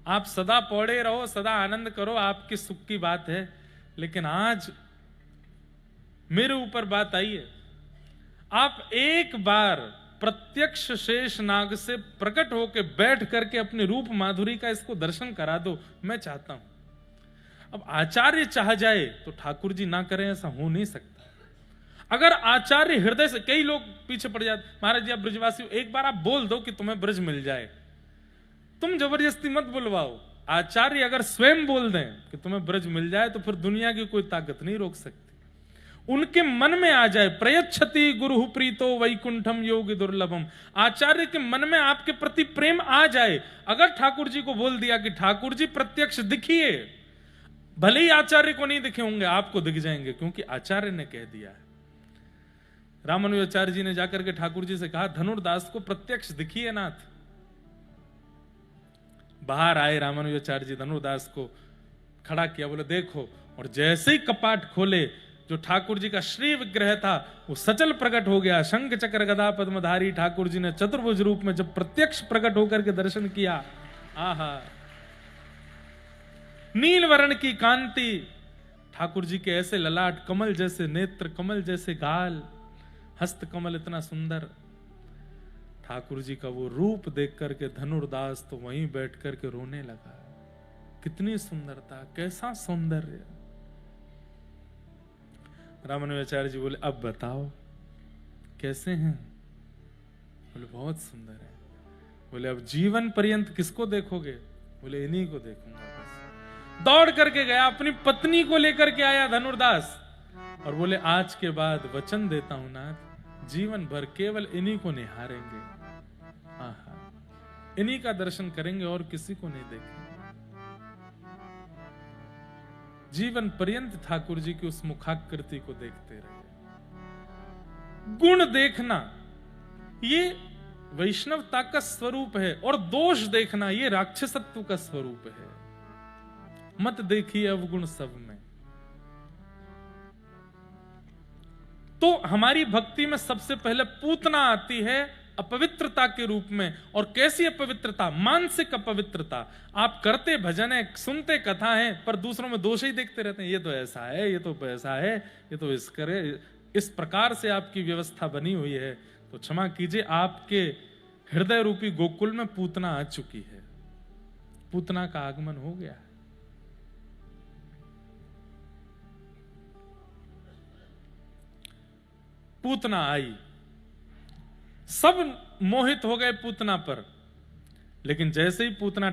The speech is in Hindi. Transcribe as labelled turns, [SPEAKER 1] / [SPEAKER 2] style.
[SPEAKER 1] आप सदा पौड़े रहो, सदा आनंद करो, आपके सुख की बात है। लेकिन आज मेरे ऊपर बात आई है, आप एक बार प्रत्यक्ष शेष नाग से प्रकट होकर बैठ करके अपने रूप माधुरी का इसको दर्शन करा दो, मैं चाहता हूं। अब आचार्य चाह जाए तो ठाकुर जी ना करें, ऐसा हो नहीं सकता। अगर आचार्य हृदय से, कई लोग पीछे पड़ जाते, महाराज जी आप ब्रजवासी हो, एक बार आप बोल दो कि तुम्हें ब्रज मिल जाए, तुम जबरदस्ती मत बुलवाओ। आचार्य अगर स्वयं बोल दें कि तुम्हें ब्रज मिल जाए तो फिर दुनिया की कोई ताकत नहीं रोक सकती। उनके मन में आ जाए, प्रयच्छति गुरु प्रीतो वैकुंठम योगी दुर्लभम, आचार्य के मन में आपके प्रति प्रेम आ जाए। अगर ठाकुर जी को बोल दिया कि ठाकुर जी प्रत्यक्ष दिखिए, भले ही आचार्य को नहीं दिखे होंगे, आपको दिख जाएंगे, क्योंकि आचार्य ने कह दिया है। रामानुजाचार्य जी ने जाकर के ठाकुर जी से कहा, धनुर्दास को प्रत्यक्ष दिखिए नाथ। बाहर आए रामानुजाचार्य जी, धनुर्दास को खड़ा किया, बोले देखो, और जैसे ही कपाट खोले, जो ठाकुर जी का श्री विग्रह था वो सचल प्रकट हो गया। शंख चक्र गदा पद्मधारी ठाकुर जी ने चतुर्भुज रूप में जब प्रत्यक्ष प्रकट होकर के दर्शन किया, आहा, नील वर्ण की कांति, ठाकुर जी के ऐसे ललाट, कमल जैसे नेत्र, कमल जैसे गाल, हस्त कमल इतना सुंदर। ठाकुर जी का वो रूप देख करके धनुर्दास तो वहीं बैठ करके रोने लगा। कितनी सुंदरता, कैसा सौंदर्य। रामानुजाचार्य जी बोले, अब बताओ कैसे हैं? बोले बहुत सुंदर है। बोले अब जीवन पर्यंत किसको देखोगे? बोले इन्हीं को देखूंगा बस। दौड़ करके गया, अपनी पत्नी को लेकर के आया धनुर्दास, और बोले आज के बाद वचन देता हूं नाथ, जीवन भर केवल इन्हीं को निहारेंगे, आहा, इन्हीं का दर्शन करेंगे और किसी को नहीं देखेंगे। जीवन पर्यंत ठाकुर जी की उस मुखाकृति को देखते रहे। गुण देखना ये वैष्णवता का स्वरूप है, और दोष देखना ये राक्षसत्व का स्वरूप है। मत देखिए अवगुण सब में। तो हमारी भक्ति में सबसे पहले पूतना आती है अपवित्रता के रूप में। और कैसी अपवित्रता? मानसिक अपवित्रता। आप करते भजन है, सुनते कथा है, पर दूसरों में दोष ही देखते रहते हैं। ये तो ऐसा है, ये तो वैसा है, ये तो इस करे, इस प्रकार से आपकी व्यवस्था बनी हुई है। तो क्षमा कीजिए, आपके हृदय रूपी गोकुल में पूतना आ चुकी है, पूतना का आगमन हो गया है। पूतना आई, सब मोहित हो गए पूतना पर, लेकिन जैसे ही पूतना